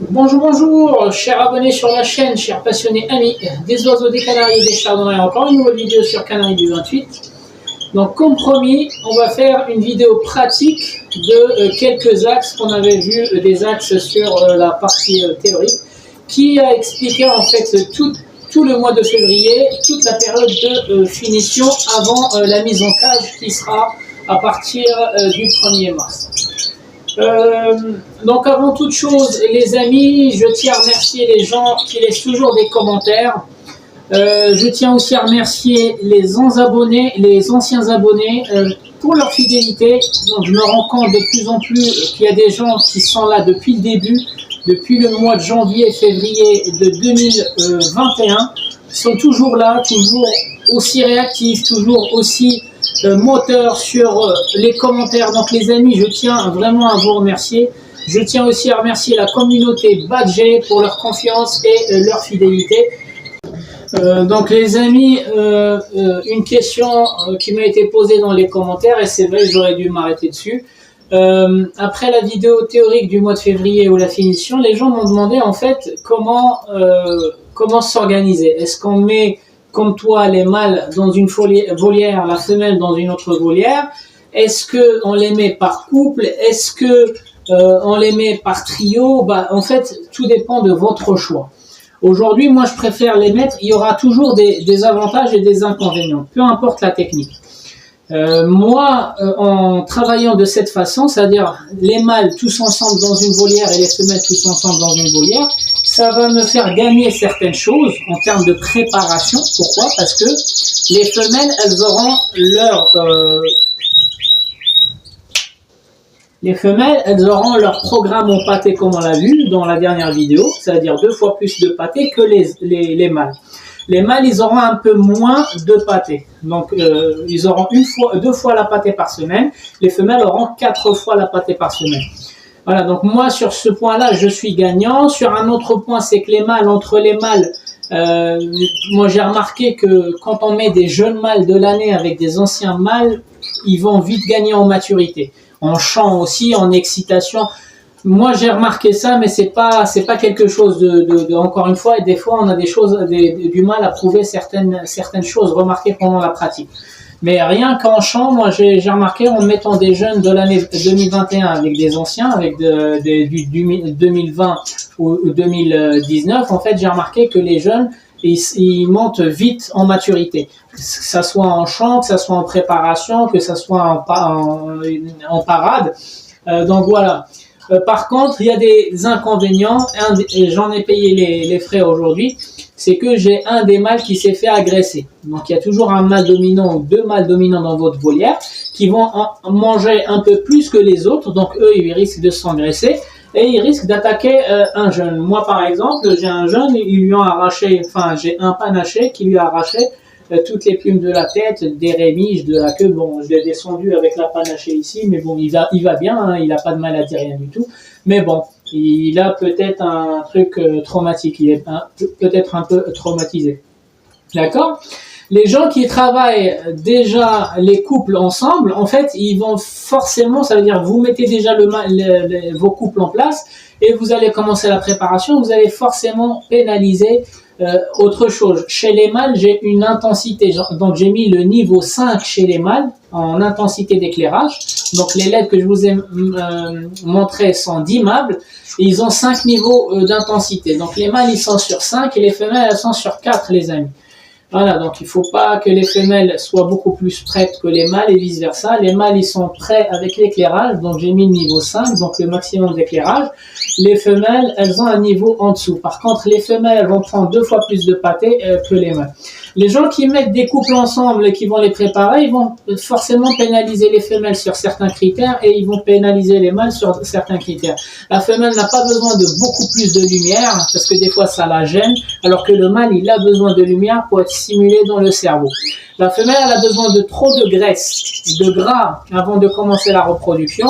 Bonjour, bonjour, chers abonnés sur la chaîne, chers passionnés amis des oiseaux, des canaris et des chardonnays. Encore une nouvelle vidéo sur Canaries du 28. Donc, comme promis, on va faire une vidéo pratique de quelques axes qu'on avait vu, des axes sur la partie théorique, qui a expliqué en fait tout le mois de février, toute la période de finition avant la mise en cage qui sera à partir du 1er mars. Donc avant toute chose, les amis, je tiens à remercier les gens qui laissent toujours des commentaires. Je tiens aussi à remercier les anciens abonnés pour leur fidélité. Donc je me rends compte de plus en plus qu'il y a des gens qui sont là depuis le début, depuis le mois de janvier, février de 2021, qui sont toujours là, toujours aussi réactifs, toujours aussi moteur sur les commentaires. Donc les amis, je tiens vraiment à vous remercier. Je tiens aussi à remercier la communauté Badger pour leur confiance et leur fidélité. Donc les amis, une question qui m'a été posée dans les commentaires, et c'est vrai, j'aurais dû m'arrêter dessus. Après la vidéo théorique du mois de février ou la finition, les gens m'ont demandé en fait comment s'organiser. Est-ce qu'on met comme toi les mâles dans une volière, la femelle dans une autre volière? Est-ce qu'on les met par couple? Est-ce qu'on les met par trio? En fait, tout dépend de votre choix. Aujourd'hui, moi, je préfère les mettre. Il y aura toujours des avantages et des inconvénients, peu importe la technique. Moi, en travaillant de cette façon, c'est-à-dire les mâles tous ensemble dans une volière et les femelles tous ensemble dans une volière, ça va me faire gagner certaines choses en termes de préparation. Pourquoi? Parce que les femelles, elles auront leur programme en pâté comme on l'a vu dans la dernière vidéo, c'est-à-dire 2 fois plus de pâté que les mâles. Les mâles, ils auront un peu moins de pâté. Donc, ils auront 2 fois la pâté par semaine. Les femelles auront 4 fois la pâté par semaine. Voilà, donc moi, sur ce point-là, je suis gagnant. Sur un autre point, c'est que entre les mâles, moi, j'ai remarqué que quand on met des jeunes mâles de l'année avec des anciens mâles, ils vont vite gagner en maturité. En chant aussi, en excitation. Moi, j'ai remarqué ça, mais c'est pas quelque chose encore une fois, et des fois, on a du mal à prouver certaines choses remarquées pendant la pratique. Mais rien qu'en chant, moi, j'ai remarqué en mettant des jeunes de l'année 2021 avec des anciens, avec du 2020 ou 2019, en fait, j'ai remarqué que les jeunes, ils montent vite en maturité. Que ça soit en chant, que ça soit en préparation, que ça soit en parade. Donc voilà. Par contre, il y a des inconvénients, et j'en ai payé les frais aujourd'hui, c'est que j'ai un des mâles qui s'est fait agresser. Donc il y a toujours un mâle dominant ou 2 mâles dominants dans votre volière qui vont manger un peu plus que les autres, donc eux ils risquent de s'engraisser et ils risquent d'attaquer un jeune. Moi par exemple, j'ai un jeune, j'ai un panaché qui lui a arraché toutes les plumes de la tête, des rémiges, de la queue. Bon, je l'ai descendu avec la panachée ici, mais bon, il va bien, hein, il n'a pas de maladie, rien du tout. Mais bon, il a peut-être un truc traumatique, il est peut-être un peu traumatisé. D'accord? Les gens qui travaillent déjà les couples ensemble, en fait, ils vont forcément, ça veut dire vous mettez déjà vos couples en place et vous allez commencer la préparation, vous allez forcément pénaliser autre chose. Chez les mâles, j'ai une intensité, donc j'ai mis le niveau 5 chez les mâles en intensité d'éclairage. Donc les LED que je vous ai montré sont dimmables et ils ont 5 niveaux d'intensité. Donc les mâles ils sont sur 5 et les femelles elles sont sur 4, les amis. Voilà, donc il ne faut pas que les femelles soient beaucoup plus prêtes que les mâles et vice versa. Les mâles ils sont prêts avec l'éclairage, donc j'ai mis le niveau 5, donc le maximum d'éclairage. Les femelles, elles ont un niveau en dessous. Par contre, les femelles, elles vont prendre 2 fois plus de pâté que les mâles. Les gens qui mettent des couples ensemble et qui vont les préparer, ils vont forcément pénaliser les femelles sur certains critères et ils vont pénaliser les mâles sur certains critères. La femelle n'a pas besoin de beaucoup plus de lumière parce que des fois ça la gêne, alors que le mâle, il a besoin de lumière pour être stimulé dans le cerveau. La femelle, elle a besoin de trop de graisse, de gras avant de commencer la reproduction.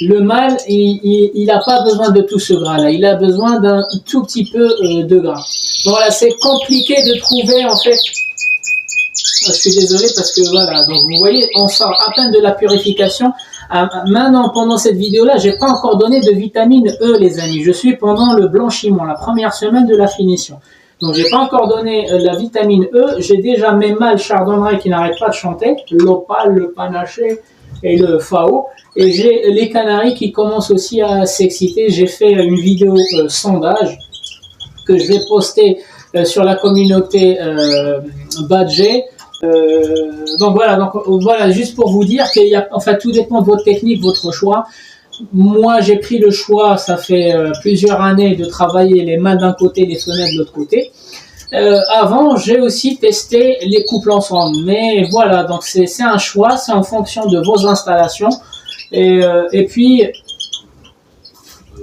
Le mâle, il n'a pas besoin de tout ce gras-là. Il a besoin d'un tout petit peu de gras. Donc voilà, c'est compliqué de trouver, en fait... Je suis désolé parce que voilà, donc vous voyez, on sort à peine de la purification, Maintenant, pendant cette vidéo-là, j'ai pas encore donné de vitamine E, les amis. Je suis pendant le blanchiment, la première semaine de la finition. Donc, j'ai pas encore donné la vitamine E. J'ai déjà mes mâles chardonnay qui n'arrêtent pas de chanter, l'opale, le panaché et le fao. Et j'ai les canaris qui commencent aussi à s'exciter. J'ai fait une vidéo sondage que je vais poster sur la communauté Badger. Donc voilà, juste pour vous dire qu'il y a, enfin, tout dépend de votre technique, votre choix. Moi, j'ai pris le choix, ça fait plusieurs années, de travailler les mâles d'un côté, les femelles de l'autre côté. Avant, j'ai aussi testé les couples ensemble. Mais voilà, donc c'est un choix, c'est en fonction de vos installations. Et puis,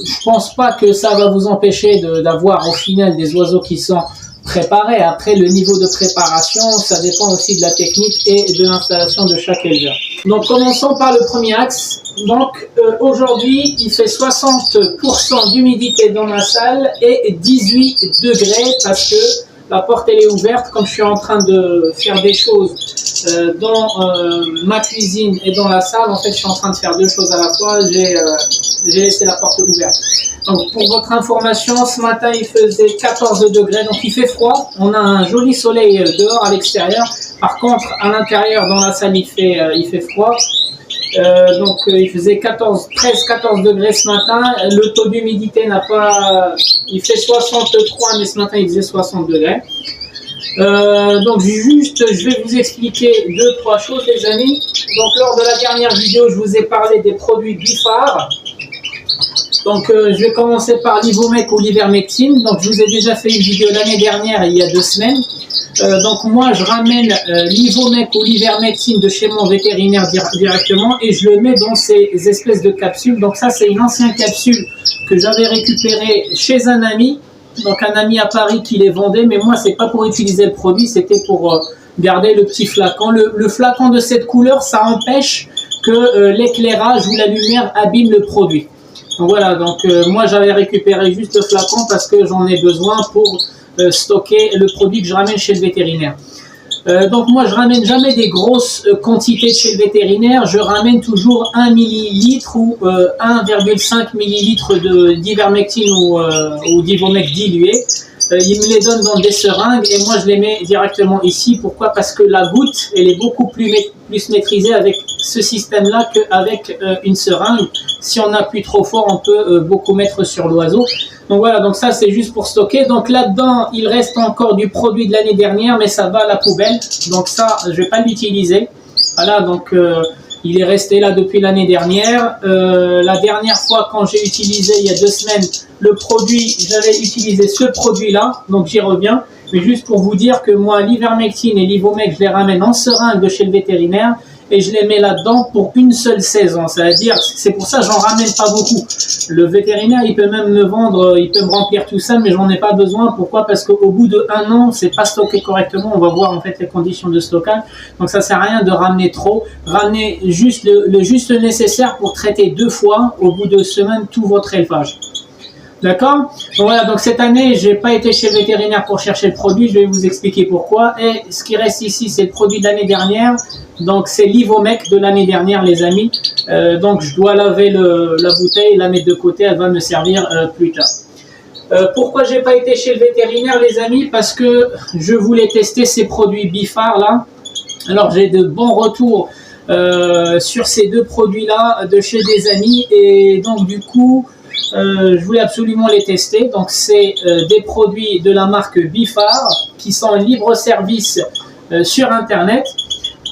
je pense pas que ça va vous empêcher d'avoir au final des oiseaux qui sont préparés. Après, le niveau de préparation, ça dépend aussi de la technique et de l'installation de chaque éleveur. Donc, commençons par le premier axe. Donc, aujourd'hui, il fait 60% d'humidité dans ma salle et 18 degrés parce que la porte elle est ouverte. Comme je suis en train de faire des choses dans ma cuisine et dans la salle, en fait, je suis en train de faire deux choses à la fois. J'ai laissé la porte ouverte. Donc, pour votre information, ce matin, il faisait 14 degrés, donc il fait froid. On a un joli soleil dehors à l'extérieur. Par contre, à l'intérieur, dans la salle, il fait froid. Donc, il faisait 13-14 degrés ce matin. Le taux d'humidité n'a pas... Il fait 63, mais ce matin, il faisait 60 degrés. Donc, je vais vous expliquer 2-3 choses, les amis. Donc, lors de la dernière vidéo, je vous ai parlé des produits Bifar. Donc, je vais commencer par l'Ivomec ou l'ivermectine. Donc, je vous ai déjà fait une vidéo l'année dernière, il y a 2 semaines. Donc, moi, je ramène l'Ivomec ou l'ivermectine de chez mon vétérinaire directement et je le mets dans ces espèces de capsules. Donc, ça, c'est une ancienne capsule que j'avais récupérée chez un ami. Donc, un ami à Paris qui les vendait. Mais moi, c'est pas pour utiliser le produit, c'était pour garder le petit flacon. Le flacon de cette couleur, ça empêche que l'éclairage ou la lumière abîme le produit. Donc voilà, donc moi j'avais récupéré juste le flacon parce que j'en ai besoin pour stocker le produit que je ramène chez le vétérinaire. Donc moi je ramène jamais des grosses quantités de chez le vétérinaire, je ramène toujours 1 millilitre ou 1,5 millilitre d'ivermectine ou d'Ivomec dilué. Il me les donne dans des seringues et moi je les mets directement ici. Pourquoi? Parce que la goutte elle est beaucoup plus maîtrisée avec ce système-là qu'avec une seringue. Si on appuie trop fort, on peut beaucoup mettre sur l'oiseau. Donc voilà, donc ça c'est juste pour stocker. Donc là-dedans, il reste encore du produit de l'année dernière, mais ça va à la poubelle. Donc ça, je vais pas l'utiliser. Voilà, donc il est resté là depuis l'année dernière. La dernière fois, quand j'ai utilisé, il y a 2 semaines, le produit, j'avais utilisé ce produit-là, donc j'y reviens. Mais juste pour vous dire que moi, l'ivermectine et l'Ivomec, je les ramène en seringue de chez le vétérinaire et je les mets là-dedans pour une seule saison. C'est-à-dire, c'est pour ça que j'en ramène pas beaucoup. Le vétérinaire, il peut même me vendre, il peut me remplir tout ça, mais j'en ai pas besoin. Pourquoi? Parce qu'au bout de 1 an, c'est pas stocké correctement. On va voir en fait les conditions de stockage. Donc ça sert à rien de ramener trop. Ramenez juste le juste nécessaire pour traiter 2 fois au bout de 2 semaines tout votre élevage. D'accord? Voilà, donc cette année, j'ai pas été chez le vétérinaire pour chercher le produit, je vais vous expliquer pourquoi. Et ce qui reste ici, c'est le produit de l'année dernière. Donc c'est l'Ivomec de l'année dernière, les amis. Donc je dois laver la bouteille, la mettre de côté, elle va me servir plus tard. Pourquoi j'ai pas été chez le vétérinaire, les amis? Parce que je voulais tester ces produits Bifar là. Alors j'ai de bons retours sur ces 2 produits-là de chez des amis et donc du coup, je voulais absolument les tester. Donc c'est des produits de la marque Bifar qui sont en libre service sur internet.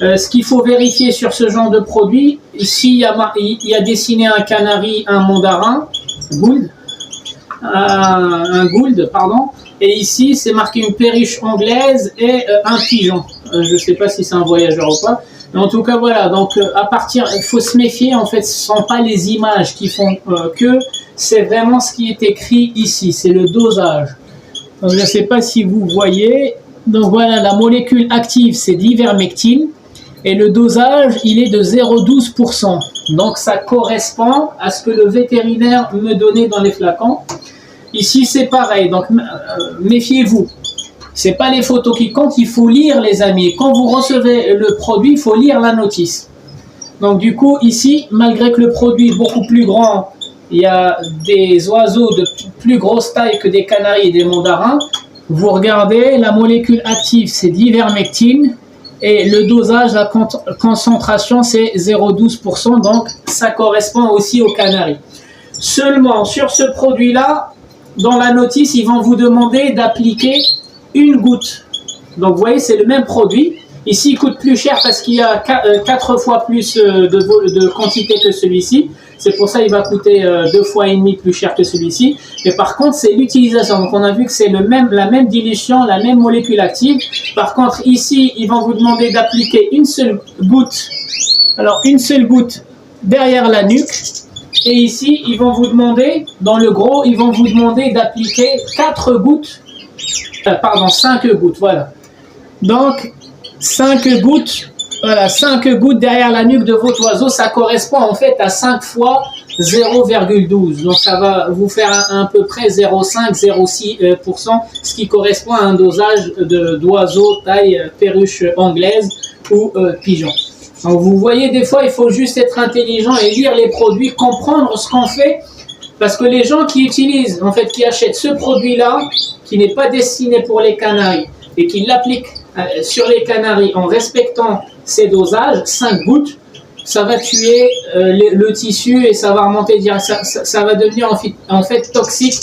Ce qu'il faut vérifier sur ce genre de produit, ici il y a dessiné un canari, un mandarin, un gould, pardon, et ici c'est marqué une perruche anglaise et un pigeon. Je ne sais pas si c'est un voyageur ou pas. Mais en tout cas, voilà, donc il faut se méfier, en fait, ce ne sont pas les images qui font que, c'est vraiment ce qui est écrit ici, c'est le dosage. Donc, je ne sais pas si vous voyez, donc voilà, la molécule active, c'est de l'ivermectine, et le dosage, il est de 0,12%. Donc, ça correspond à ce que le vétérinaire me donnait dans les flacons. Ici, c'est pareil, donc méfiez-vous. C'est pas les photos qui comptent, il faut lire, les amis. Quand vous recevez le produit, il faut lire la notice. Donc du coup, ici, malgré que le produit est beaucoup plus grand, il y a des oiseaux de plus grosse taille que des canaris et des mandarins. Vous regardez, la molécule active, c'est d'ivermectine. Et le dosage, la concentration, c'est 0,12%. Donc, ça correspond aussi aux canaris. Seulement, sur ce produit-là, dans la notice, ils vont vous demander d'appliquer une goutte. Donc, vous voyez, c'est le même produit. Ici, il coûte plus cher parce qu'il y a 4 fois plus de quantité que celui-ci. C'est pour ça qu'il va coûter 2,5 fois plus cher que celui-ci. Mais par contre, c'est l'utilisation. Donc, on a vu que c'est la même dilution, la même molécule active. Par contre, ici, ils vont vous demander d'appliquer une seule goutte. Alors, une seule goutte derrière la nuque. Et ici, ils vont vous demander, dans le gros, ils vont vous demander d'appliquer 4 gouttes. 5 gouttes, voilà. Donc, 5 gouttes, voilà, 5 gouttes derrière la nuque de votre oiseau, ça correspond en fait à 5 fois 0,12. Donc ça va vous faire à peu près 0,5-0,6%, ce qui correspond à un dosage d'oiseau taille perruche anglaise ou pigeon. Donc vous voyez, des fois il faut juste être intelligent et lire les produits, comprendre ce qu'on fait, parce que les gens qui utilisent, en fait, qui achètent ce produit-là, qui n'est pas destiné pour les canaris, et qui l'appliquent sur les canaris en respectant ces dosages, 5 gouttes, ça va tuer le tissu et ça va remonter direct, ça va devenir en fait toxique.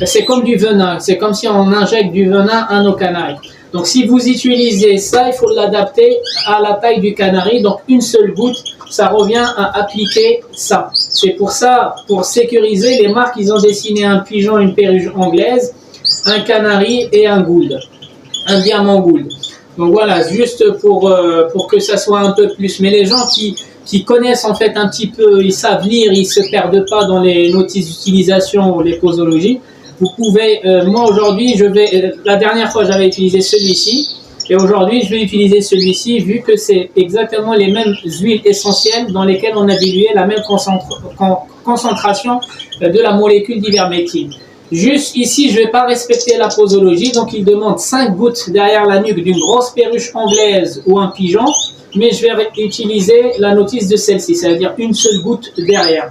C'est comme du venin, c'est comme si on injecte du venin à nos canaris. Donc si vous utilisez ça, il faut l'adapter à la taille du canari. Donc une seule goutte, ça revient à appliquer ça. C'est pour ça, pour sécuriser, les marques, ils ont dessiné un pigeon, une perruche anglaise, un canari et un gould, un diamant gould. Donc voilà, juste pour que ça soit un peu plus. Mais les gens qui connaissent en fait un petit peu, ils savent lire, ils ne se perdent pas dans les notices d'utilisation ou les posologies, vous pouvez, moi aujourd'hui, la dernière fois j'avais utilisé celui-ci, et aujourd'hui je vais utiliser celui-ci vu que c'est exactement les mêmes huiles essentielles dans lesquelles on a dilué la même concentration de la molécule d'ivermectine. Juste ici, je ne vais pas respecter la posologie, donc il demande 5 gouttes derrière la nuque d'une grosse perruche anglaise ou un pigeon, mais je vais utiliser la notice de celle-ci, c'est-à-dire une seule goutte derrière.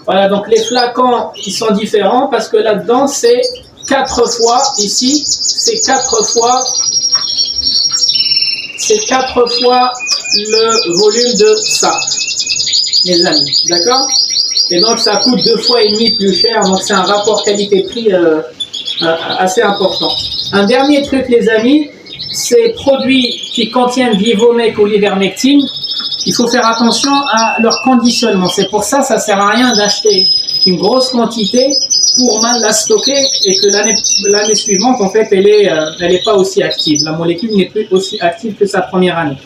Voilà, donc les flacons, ils sont différents parce que là-dedans, c'est 4 fois, ici, c'est 4 fois le volume de ça, mes amis, d'accord? Et donc ça coûte 2,5 fois plus cher, donc c'est un rapport qualité-prix assez important. Un dernier truc, les amis, ces produits qui contiennent Vivomec ou l'ivermectine, il faut faire attention à leur conditionnement. C'est pour ça, ça ne sert à rien d'acheter une grosse quantité pour mal la stocker et que l'année suivante, en fait, elle est pas aussi active. La molécule n'est plus aussi active que sa première année.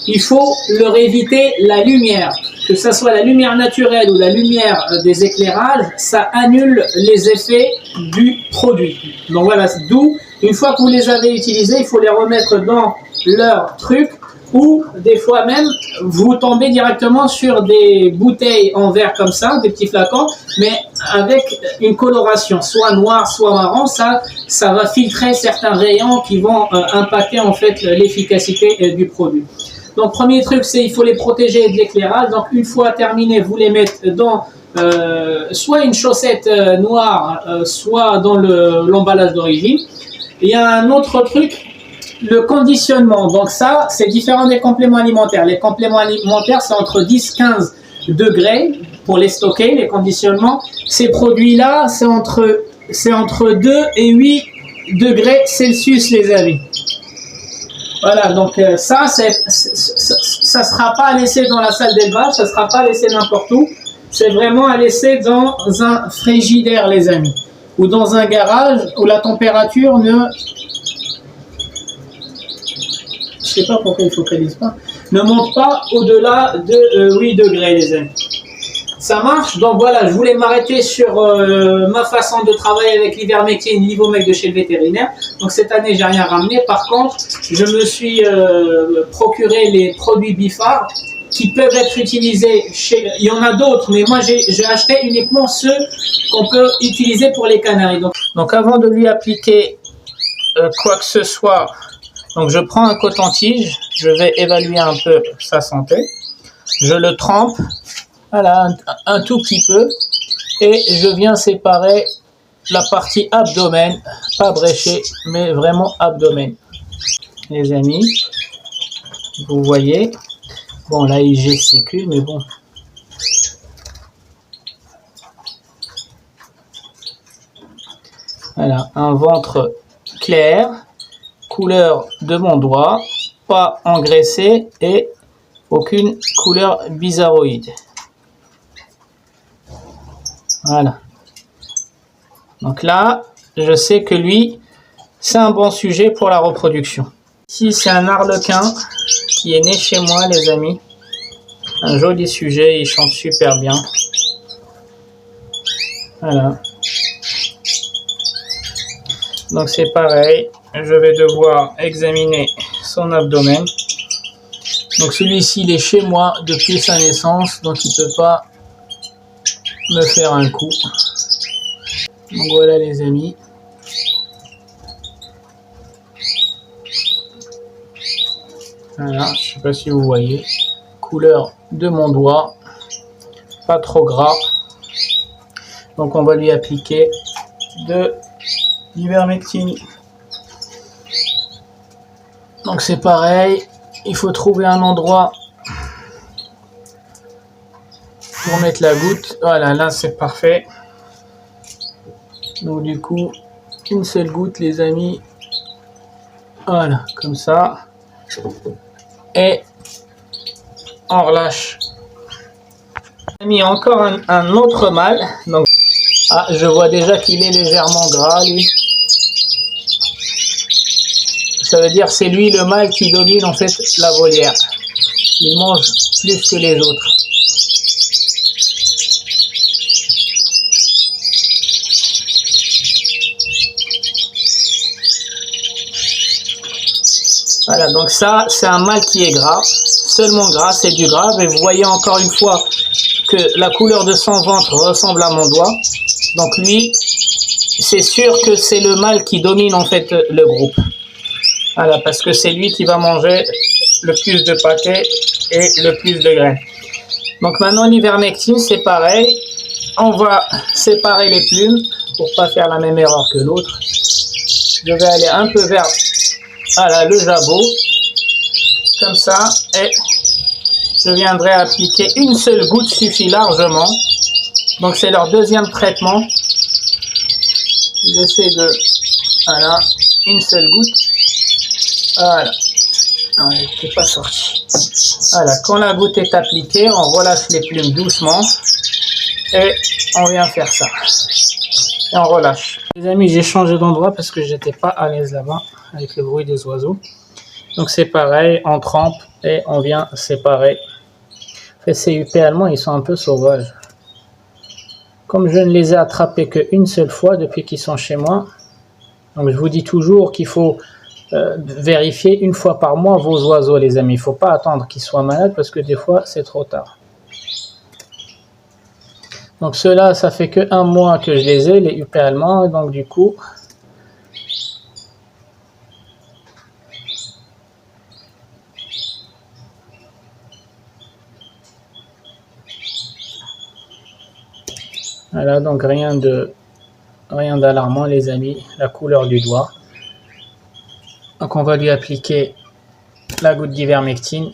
Il faut leur éviter la lumière. Que ce soit la lumière naturelle ou la lumière des éclairages, ça annule les effets du produit. Donc voilà, d'où, une fois que vous les avez utilisés, il faut les remettre dans leur truc, ou des fois même, vous tombez directement sur des bouteilles en verre comme ça, des petits flacons, mais avec une coloration, soit noire, soit marron, ça va filtrer certains rayons qui vont impacter en fait l'efficacité du produit. Donc, premier truc, c'est il faut les protéger de l'éclairage. Donc, une fois terminé, vous les mettez dans soit une chaussette noire, soit dans l'emballage d'origine. Il y a un autre truc, le conditionnement. Donc, ça, c'est différent des compléments alimentaires. Les compléments alimentaires, c'est entre 10-15 degrés pour les stocker, les conditionnements. Ces produits-là, c'est entre 2 et 8 degrés Celsius, les amis. Voilà, donc ça sera pas à laisser dans la salle d'élevage, ça sera pas à laisser n'importe où. C'est vraiment à laisser dans un frigidaire, les amis, ou dans un garage où la température ne monte pas au-delà de 8 degrés, les amis. Ça marche. Donc voilà, je voulais m'arrêter sur ma façon de travailler avec l'ivermectine, Vivomec de chez le vétérinaire. Donc cette année, j'ai rien ramené. Par contre, je me suis procuré les produits Bifar qui peuvent être utilisés chez... Il y en a d'autres, mais moi j'ai acheté uniquement ceux qu'on peut utiliser pour les canaris. Donc avant de lui appliquer quoi que ce soit, donc je prends un coton-tige, je vais évaluer un peu sa santé. je le trempe, voilà, un tout petit peu, et je viens séparer la partie abdomen, pas bréché, mais vraiment abdomen. Les amis, vous voyez, bon là il gesticule, mais bon. Voilà, un ventre clair, couleur de mon doigt, pas engraissé et aucune couleur bizarroïde. Voilà. Donc là, je sais que lui, c'est un bon sujet pour la reproduction. Ici, c'est un arlequin qui est né chez moi, les amis. Un joli sujet, il chante super bien. Voilà. Donc c'est pareil, je vais devoir examiner son abdomen. Donc celui-ci, il est chez moi depuis sa naissance, donc il ne peut pas me faire un coup. Donc voilà les amis. Voilà, je ne sais pas si vous voyez. Couleur de mon doigt, pas trop gras. Donc on va lui appliquer de l'ivermectine. Donc c'est pareil, il faut trouver un endroit pour mettre la goutte. Voilà, là c'est parfait. Donc du coup, une seule goutte les amis. Voilà, comme ça. Et on relâche. J'ai mis encore un autre mâle. Donc, ah, je vois déjà qu'il est légèrement gras lui. Ça veut dire c'est lui le mâle qui domine en fait la volière. Il mange plus que les autres. Voilà, donc ça c'est un mâle qui est gras, seulement gras, c'est du gras. Et vous voyez encore une fois que la couleur de son ventre ressemble à mon doigt. Donc lui, c'est sûr que c'est le mâle qui domine en fait le groupe. Voilà, parce que c'est lui qui va manger le plus de pâtés et le plus de graines. Donc maintenant l'ivermectine c'est pareil, on va séparer les plumes pour pas faire la même erreur que l'autre. Je vais aller un peu vers voilà, le jabot, comme ça, et je viendrai appliquer une seule goutte suffit largement. Donc c'est leur deuxième traitement. J'essaie de, voilà, une seule goutte. Voilà. Non, elle n'était pas sortie. Voilà, quand la goutte est appliquée, on relâche les plumes doucement et on vient faire ça. Et on relâche. Les amis, j'ai changé d'endroit parce que j'étais pas à l'aise là-bas avec le bruit des oiseaux. Donc c'est pareil, on trempe et on vient séparer. En fait, ces UP allemands, ils sont un peu sauvages. Comme je ne les ai attrapés qu'une seule fois depuis qu'ils sont chez moi, donc je vous dis toujours qu'il faut vérifier une fois par mois vos oiseaux, les amis. Il ne faut pas attendre qu'ils soient malades parce que des fois, c'est trop tard. Donc ceux-là, ça fait que 1 mois que je les ai, les UP allemands. Donc du coup, voilà, donc rien d'alarmant les amis, la couleur du doigt. Donc on va lui appliquer la goutte d'ivermectine.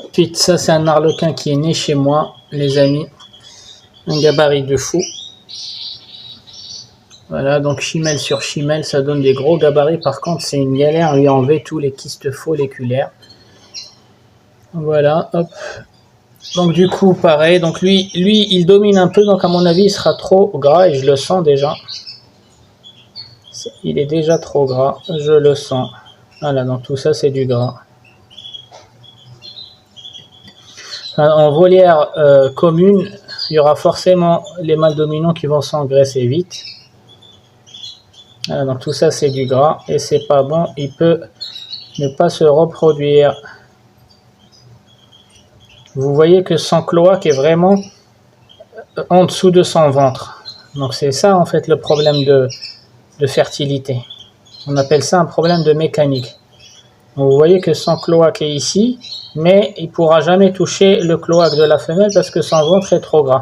Ensuite, ça c'est un arlequin qui est né chez moi, les amis. Un gabarit de fou. Voilà, donc chimelle sur chimelle, ça donne des gros gabarits. Par contre, c'est une galère à lui enlever tous les kystes folliculaires. Voilà, hop. Donc du coup, pareil. Donc lui, il domine un peu. Donc à mon avis, il sera trop gras et je le sens déjà. Il est déjà trop gras, je le sens. Voilà, donc tout ça, c'est du gras. En volière commune, il y aura forcément les mâles dominants qui vont s'engraisser vite. Voilà, donc tout ça c'est du gras et c'est pas bon, il peut ne pas se reproduire. Vous voyez que son cloaque est vraiment en dessous de son ventre. Donc c'est ça en fait le problème de fertilité. On appelle ça un problème de mécanique. Donc, vous voyez que son cloaque est ici, mais il ne pourra jamais toucher le cloaque de la femelle parce que son ventre est trop gras.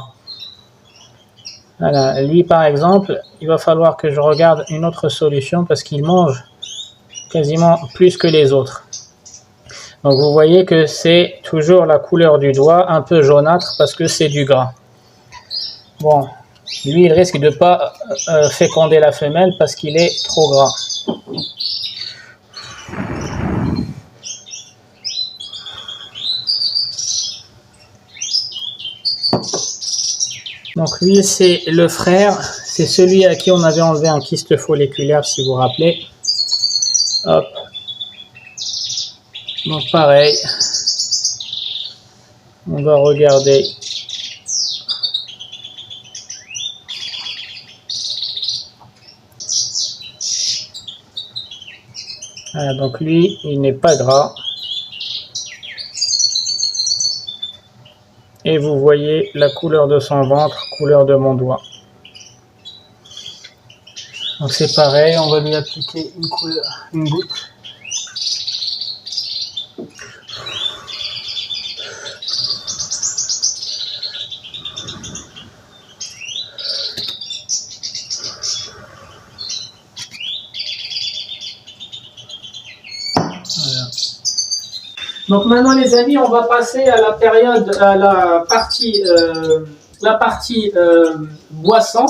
Voilà, lui par exemple, il va falloir que je regarde une autre solution parce qu'il mange quasiment plus que les autres. Donc vous voyez que c'est toujours la couleur du doigt, un peu jaunâtre parce que c'est du gras. Bon, lui il risque de ne pas féconder la femelle parce qu'il est trop gras. Donc lui c'est le frère, c'est celui à qui on avait enlevé un kyste folliculaire si vous vous rappelez. Hop. Donc pareil, on va regarder. Voilà, donc lui il n'est pas gras. Et vous voyez la couleur de son ventre, couleur de mon doigt. Donc c'est pareil, on va lui appliquer une goutte. Voilà. Donc maintenant les amis, on va passer à la période, à la partie boisson.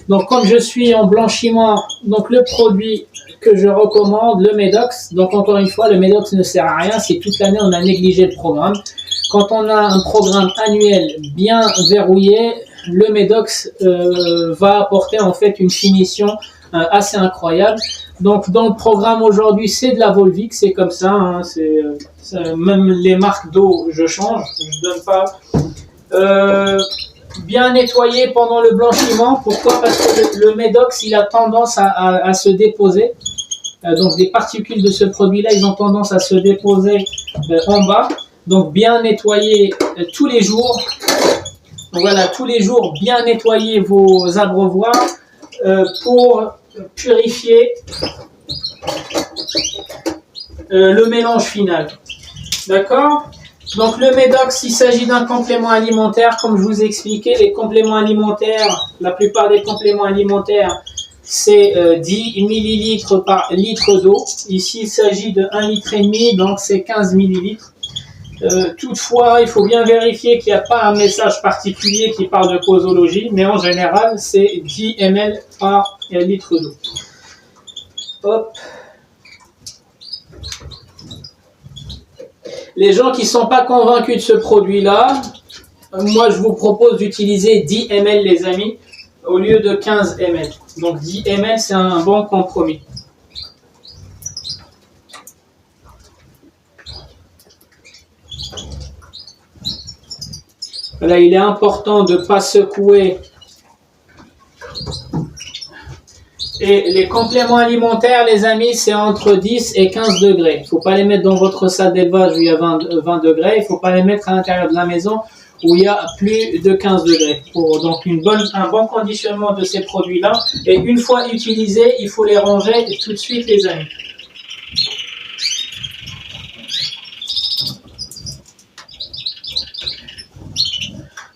Donc comme je suis en blanchiment, donc le produit que je recommande, le Medox. Donc encore une fois, le Medox ne sert à rien si toute l'année on a négligé le programme. Quand on a un programme annuel bien verrouillé, le Medox va apporter en fait une finition assez incroyable. Donc dans le programme aujourd'hui, c'est de la Volvic, c'est comme ça, hein, même les marques d'eau, je change, je donne pas. Bien nettoyé pendant le blanchiment. Pourquoi? Parce que le Medox, il a tendance à se déposer. Donc des particules de ce produit-là, ils ont tendance à se déposer en bas. Donc bien nettoyer tous les jours. Donc, voilà, tous les jours, bien nettoyer vos abreuvoirs pour purifier le mélange final. D'accord? Donc le Medox, il s'agit d'un complément alimentaire. Comme je vous ai expliqué, les compléments alimentaires, la plupart des compléments alimentaires, c'est 10 ml par litre d'eau. Ici, il s'agit de 1,5 litre, donc c'est 15 ml. Toutefois, il faut bien vérifier qu'il n'y a pas un message particulier qui parle de posologie, mais en général, c'est 10 ml par litre d'eau. Hop. Les gens qui ne sont pas convaincus de ce produit-là, moi je vous propose d'utiliser 10 ml les amis, au lieu de 15 ml. Donc 10 ml c'est un bon compromis. Là, il est important de ne pas secouer. Et les compléments alimentaires, les amis, c'est entre 10 et 15 degrés. Il ne faut pas les mettre dans votre salle d'élevage où il y a 20 degrés. Il ne faut pas les mettre à l'intérieur de la maison où il y a plus de 15 degrés. Pour donc un bon conditionnement de ces produits-là. Et une fois utilisés, il faut les ranger tout de suite, les amis.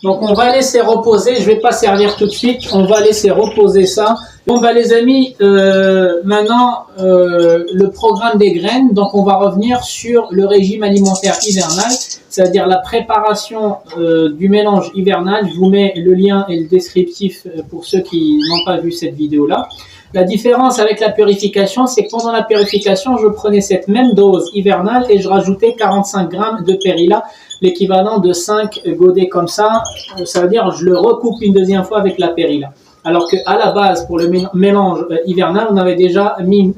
Donc on va laisser reposer, je ne vais pas servir tout de suite, on va laisser reposer ça. Bon bah les amis, maintenant le programme des graines, donc on va revenir sur le régime alimentaire hivernal, c'est-à-dire la préparation du mélange hivernal. Je vous mets le lien et le descriptif pour ceux qui n'ont pas vu cette vidéo-là. La différence avec la purification, c'est que pendant la purification, je prenais cette même dose hivernale et je rajoutais 45 grammes de périlla, l'équivalent de 5 godets comme ça. Ça veut dire je le recoupe une deuxième fois avec la périlla. Alors qu'à la base, pour le mélange hivernal, on avait déjà mis une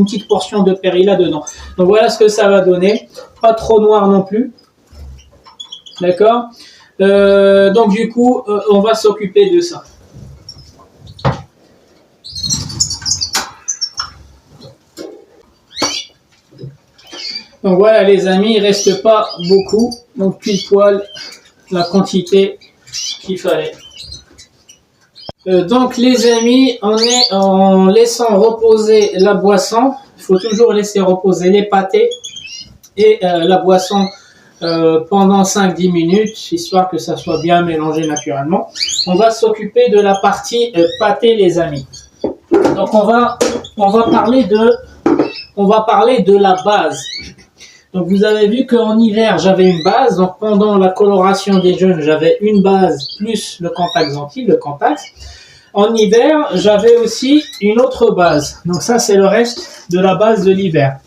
petite portion de périlla dedans. Donc voilà ce que ça va donner. Pas trop noir non plus. D'accord? Donc du coup, on va s'occuper de ça. Donc voilà les amis, il reste pas beaucoup, donc pile poil la quantité qu'il fallait. Donc les amis, on est en laissant reposer la boisson. Il faut toujours laisser reposer les pâtés et la boisson pendant 5-10 minutes, histoire que ça soit bien mélangé naturellement. On va s'occuper de la partie pâté les amis. Donc on va parler de la base. Donc vous avez vu qu'en hiver j'avais une base, donc pendant la coloration des jeunes j'avais une base plus le contact Xanthine, le contact. En hiver j'avais aussi une autre base, donc ça c'est le reste de la base de l'hiver.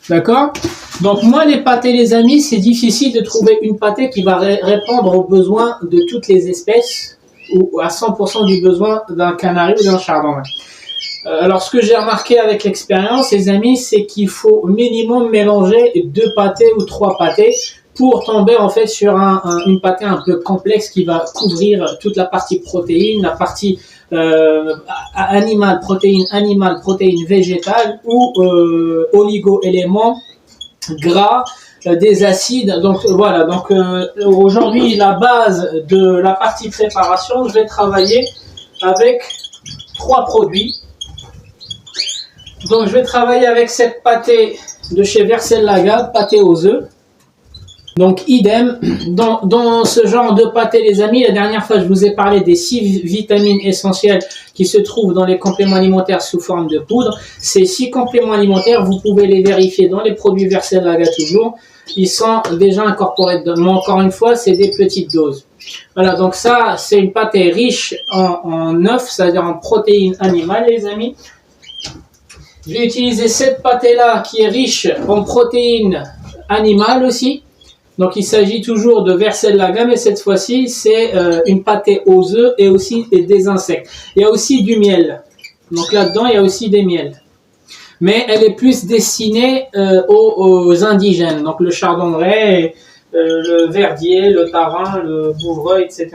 D'accord? Donc moi les pâtés les amis, c'est difficile de trouver une pâté qui va répondre aux besoins de toutes les espèces ou à 100% du besoin d'un canari ou d'un chardonnay. Alors, ce que j'ai remarqué avec l'expérience, les amis, c'est qu'il faut au minimum mélanger 2 pâtés ou 3 pâtés pour tomber en fait sur une pâté un peu complexe qui va couvrir toute la partie protéine, la partie animale, protéine végétale ou oligo-éléments, gras, des acides. Donc voilà, donc aujourd'hui, la base de la partie préparation, je vais travailler avec 3 produits. Donc je vais travailler avec cette pâté de chez Vercellaga, pâté aux œufs. Donc idem, dans ce genre de pâté les amis, la dernière fois je vous ai parlé des 6 vitamines essentielles qui se trouvent dans les compléments alimentaires sous forme de poudre. Ces 6 compléments alimentaires, vous pouvez les vérifier dans les produits Vercellaga toujours. Ils sont déjà incorporés dedans. Mais encore une fois, c'est des petites doses. Voilà, donc ça c'est une pâté riche en œufs, c'est-à-dire en protéines animales les amis. Je vais utiliser cette pâté-là qui est riche en protéines animales aussi. Donc il s'agit toujours de Vercellaga, mais cette fois-ci c'est une pâté aux œufs et aussi des insectes. Il y a aussi du miel. Donc là-dedans il y a aussi des miels. Mais elle est plus destinée aux indigènes. Donc le chardonnay, le verdier, le tarin, le bouvreuil, etc.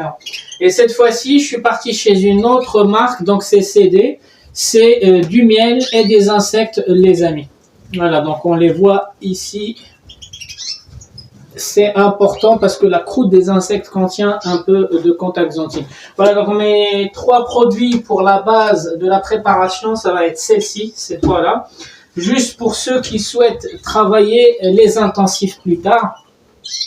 Et cette fois-ci je suis parti chez une autre marque, donc c'est CD. C'est du miel et des insectes les amis. Voilà, donc on les voit ici. C'est important parce que la croûte des insectes contient un peu de contact Xanthine. Voilà, donc mes 3 produits pour la base de la préparation, ça va être celle-ci, ces 3-là. Juste pour ceux qui souhaitent travailler les intensifs plus tard.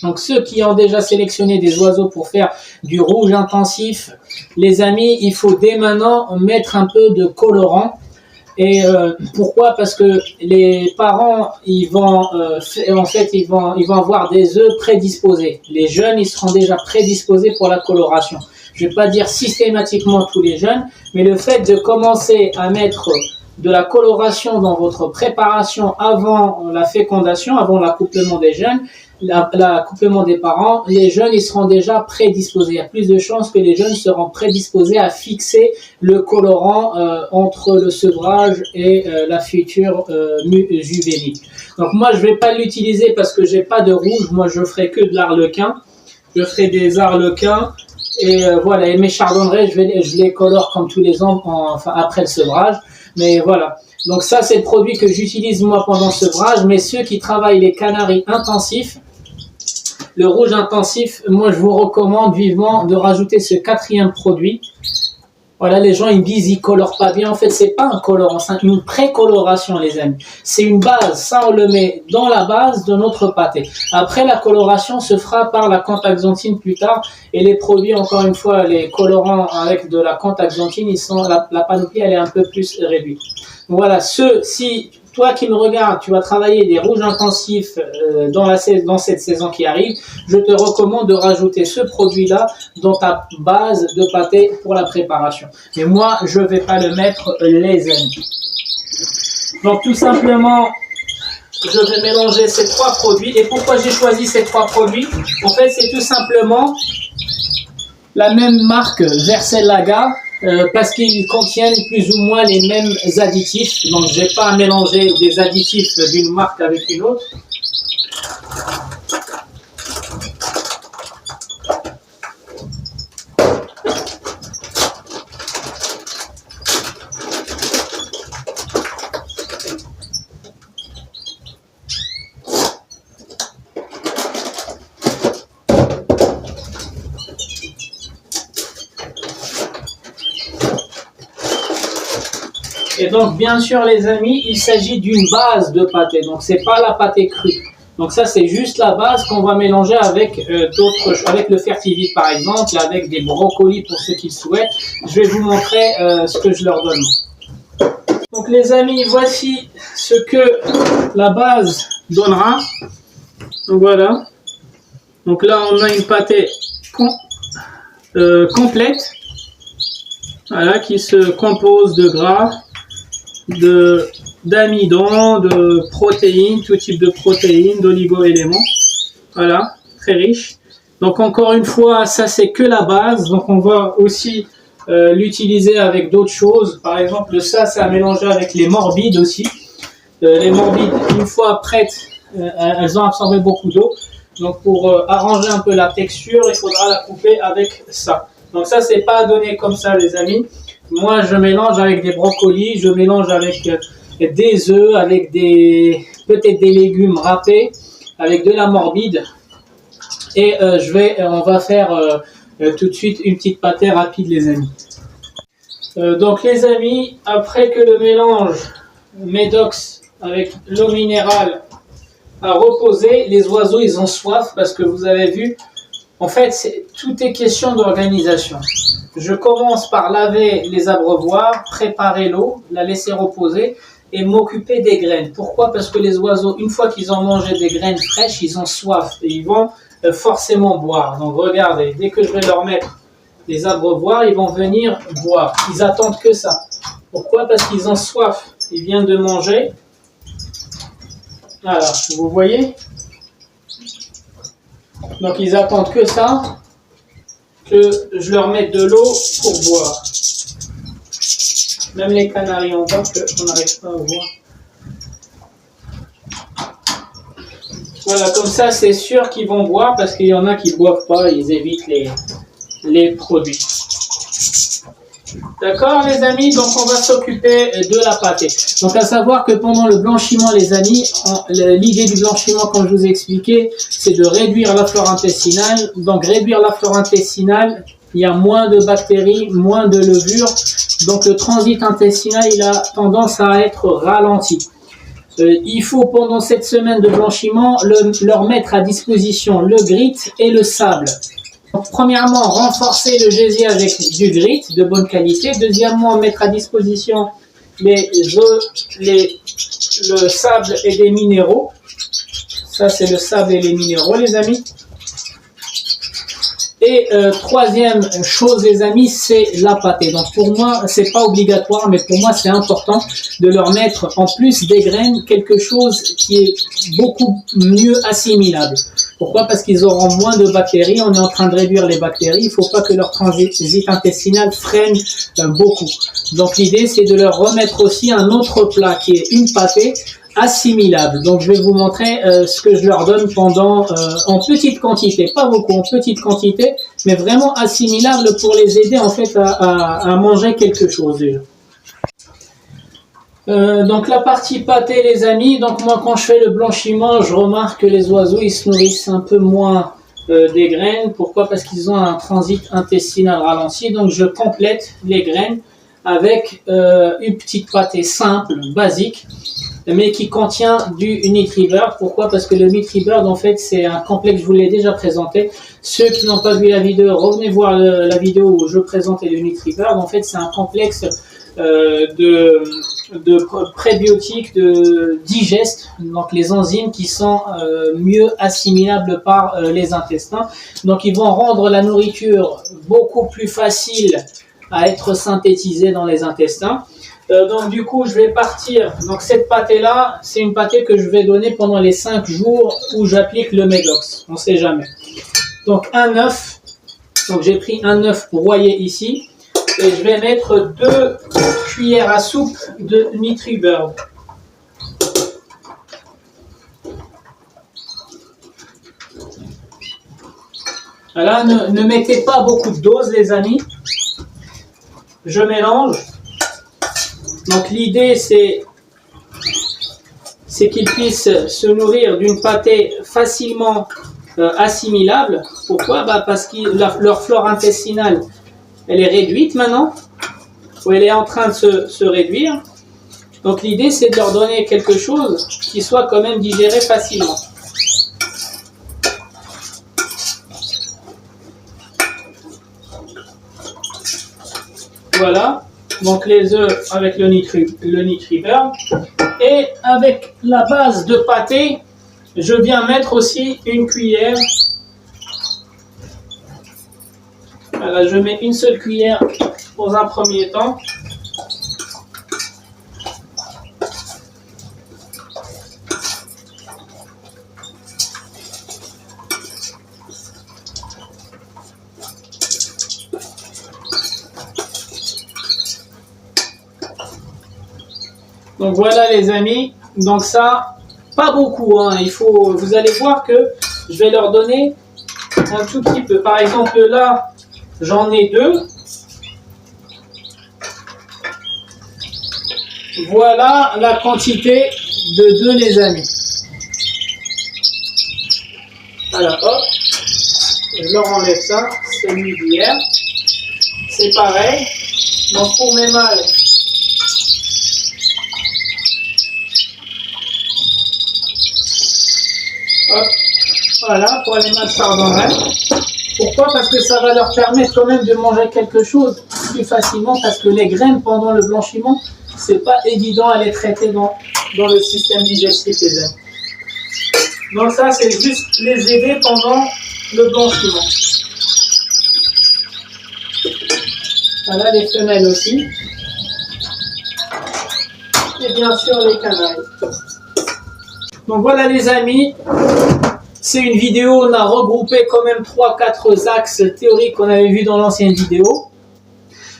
Donc ceux qui ont déjà sélectionné des oiseaux pour faire du rouge intensif, les amis, il faut dès maintenant mettre un peu de colorant. Et pourquoi? Parce que les parents, ils vont avoir des œufs prédisposés. Les jeunes, ils seront déjà prédisposés pour la coloration. Je ne vais pas dire systématiquement tous les jeunes, mais le fait de commencer à mettre de la coloration dans votre préparation avant la fécondation, avant l'accouplement des jeunes, l'accouplement des parents, les jeunes ils seront déjà prédisposés. Il y a plus de chances que les jeunes seront prédisposés à fixer le colorant entre le sevrage et la future juvénile. Donc moi je vais pas l'utiliser parce que j'ai pas de rouge, moi je ferai que de l'arlequin. Je ferai des arlequins et voilà, et mes chardonnerets je les colore comme tous les ans après le sevrage. Mais voilà. Donc ça, c'est le produit que j'utilise moi pendant le sevrage. Mais ceux qui travaillent les canaris intensifs, le rouge intensif, moi je vous recommande vivement de rajouter ce 4e produit. Voilà, les gens ils me disent ils colorent pas bien. En fait, c'est pas un colorant, c'est une précoloration les amis. C'est une base, ça on le met dans la base de notre pâté. Après la coloration se fera par la contact-xanthine plus tard. Et les produits, encore une fois, les colorants avec de la contact-xanthine, ils sont la panoplie elle est un peu plus réduite. Donc voilà, si toi qui me regardes, tu vas travailler des rouges intensifs dans cette saison qui arrive, je te recommande de rajouter ce produit-là dans ta base de pâté pour la préparation. Mais moi, je ne vais pas le mettre, les amis. Donc tout simplement, je vais mélanger ces 3 produits. Et pourquoi j'ai choisi ces 3 produits? En fait, c'est tout simplement la même marque Vercellaga. Parce qu'ils contiennent plus ou moins les mêmes additifs. Donc, je n'ai pas à mélanger des additifs d'une marque avec une autre. Et donc, bien sûr, les amis, il s'agit d'une base de pâté. Donc, c'est pas la pâté crue. Donc, ça, c'est juste la base qu'on va mélanger avec d'autres choses, avec le fertivite, par exemple, avec des brocolis pour ceux qui le souhaitent. Je vais vous montrer ce que je leur donne. Donc, les amis, voici ce que la base donnera. Donc, voilà. Donc, là, on a une pâté complète. Voilà, qui se compose de gras, d'amidon, de protéines, tout type de protéines, d'oligo-éléments. Voilà, très riche. Donc encore une fois, ça c'est que la base. Donc on va aussi l'utiliser avec d'autres choses. Par exemple, ça c'est à mélanger avec les morbides aussi. Les morbides, une fois prêtes, elles ont absorbé beaucoup d'eau. Donc pour arranger un peu la texture, il faudra la couper avec ça. Donc ça, c'est pas à donner comme ça, les amis. Moi, je mélange avec des brocolis, je mélange avec des œufs, avec peut-être des légumes râpés, avec de la morbide. Et on va faire tout de suite une petite pâtée rapide, les amis. Donc, les amis, après que le mélange Médox avec l'eau minérale a reposé, les oiseaux, ils ont soif parce que vous avez vu. En fait, tout est question d'organisation. Je commence par laver les abreuvoirs, préparer l'eau, la laisser reposer et m'occuper des graines. Pourquoi? Parce que les oiseaux, une fois qu'ils ont mangé des graines fraîches, ils ont soif et ils vont forcément boire. Donc regardez, dès que je vais leur mettre les abreuvoirs, ils vont venir boire. Ils attendent que ça. Pourquoi? Parce qu'ils ont soif. Ils viennent de manger. Voilà, vous voyez? Donc ils attendent que ça, que je leur mette de l'eau pour boire. Même les canaris en bas, qu'on n'arrive pas à voir. Voilà, comme ça c'est sûr qu'ils vont boire parce qu'il y en a qui ne boivent pas, ils évitent les produits. D'accord les amis, donc on va s'occuper de la pâtée. Donc à savoir que pendant le blanchiment les amis, l'idée du blanchiment comme je vous ai expliqué, c'est de réduire la flore intestinale. Donc réduire la flore intestinale, il y a moins de bactéries, moins de levures. Donc le transit intestinal il a tendance à être ralenti. Il faut pendant cette semaine de blanchiment leur mettre à disposition le grit et le sable. Donc, premièrement, renforcer le gésier avec du grit de bonne qualité. Deuxièmement, mettre à disposition le sable et des minéraux. Ça, c'est le sable et les minéraux, les amis. Et troisième chose, les amis, c'est la pâtée. Donc pour moi, c'est pas obligatoire, mais pour moi, c'est important de leur mettre, en plus des graines, quelque chose qui est beaucoup mieux assimilable. Pourquoi? Parce qu'ils auront moins de bactéries. On est en train de réduire les bactéries. Il ne faut pas que leur transit intestinal freine beaucoup. Donc l'idée, c'est de leur remettre aussi un autre plat qui est une pâtée assimilable. Donc je vais vous montrer ce que je leur donne pendant en petite quantité, pas beaucoup, en petite quantité, mais vraiment assimilable pour les aider en fait à manger quelque chose déjà. Donc la partie pâtée les amis, donc moi quand je fais le blanchiment, je remarque que les oiseaux ils se nourrissent un peu moins des graines. Pourquoi? Parce qu'ils ont un transit intestinal ralenti, donc je complète les graines avec une petite pâtée simple, basique, mais qui contient du NutriBird. Pourquoi? Parce que le NutriBird, en fait, c'est un complexe, je vous l'ai déjà présenté. Ceux qui n'ont pas vu la vidéo, revenez voir la vidéo où je présentais le NutriBird. En fait, c'est un complexe de prébiotiques, de digestes, donc les enzymes qui sont mieux assimilables par les intestins. Donc, ils vont rendre la nourriture beaucoup plus facile à être synthétisée dans les intestins. Donc du coup je vais partir, donc cette pâtée là c'est une pâtée que je vais donner pendant les 5 jours où j'applique le Médox, on ne sait jamais. Donc un œuf, donc j'ai pris un œuf broyé ici et je vais mettre 2 cuillères à soupe de NutriBird. Voilà, ne mettez pas beaucoup de doses les amis, je mélange. Donc l'idée c'est qu'ils puissent se nourrir d'une pâtée facilement assimilable. Pourquoi? Parce que leur flore intestinale elle est réduite maintenant, ou elle est en train de se réduire. Donc l'idée, c'est de leur donner quelque chose qui soit quand même digéré facilement. Voilà, donc les œufs avec le Nutribur. Et avec la base de pâté, je viens mettre aussi une cuillère. Voilà, je mets une seule cuillère dans un premier temps. Donc voilà les amis, donc ça, pas beaucoup, hein. Vous allez voir que je vais leur donner un tout petit peu. Par exemple là, j'en ai 2. Voilà la quantité de 2 les amis. Alors hop, je leur enlève ça, celui d'hier. C'est pareil, donc pour mes mâles, hop, voilà, pour les mâles chardonnay. Pourquoi? Parce que ça va leur permettre quand même de manger quelque chose plus facilement, parce que les graines pendant le blanchiment, c'est pas évident à les traiter dans le système digestif les amis. Donc ça, c'est juste les aider pendant le blanchiment. Voilà les femelles aussi. Et bien sûr les canailles. Donc voilà les amis. C'est une vidéo, on a regroupé quand même 3-4 axes théoriques qu'on avait vus dans l'ancienne vidéo.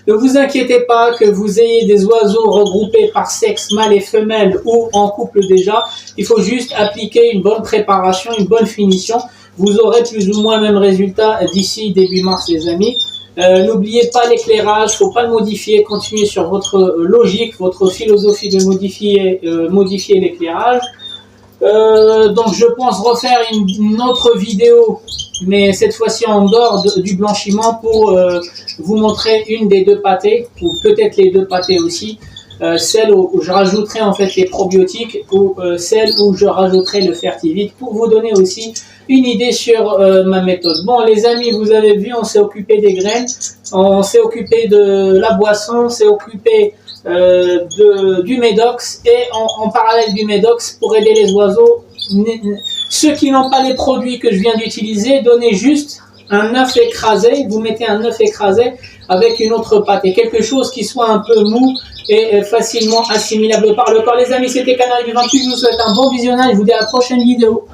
Ne vous inquiétez pas que vous ayez des oiseaux regroupés par sexe mâle et femelle ou en couple déjà. Il faut juste appliquer une bonne préparation, une bonne finition. Vous aurez plus ou moins le même résultat d'ici début mars les amis. N'oubliez pas l'éclairage, il ne faut pas le modifier. Continuez sur votre logique, votre philosophie de modifier l'éclairage. Donc je pense refaire une autre vidéo, mais cette fois-ci en dehors du blanchiment pour vous montrer une des 2 pâtés, ou peut-être les 2 pâtés aussi, celle où je rajouterai en fait les probiotiques, ou celle où je rajouterai le Fertivite, pour vous donner aussi une idée sur ma méthode. Bon les amis, vous avez vu, on s'est occupé des graines, on s'est occupé de la boisson, on s'est occupé du Médox, et en parallèle du Médox, pour aider les oiseaux, ceux qui n'ont pas les produits que je viens d'utiliser, donnez juste un œuf écrasé, vous mettez un œuf écrasé avec une autre pâte, et quelque chose qui soit un peu mou et facilement assimilable par le corps. Les amis, c'était Canal du 28, je vous souhaite un bon visionnage, je vous dis à la prochaine vidéo.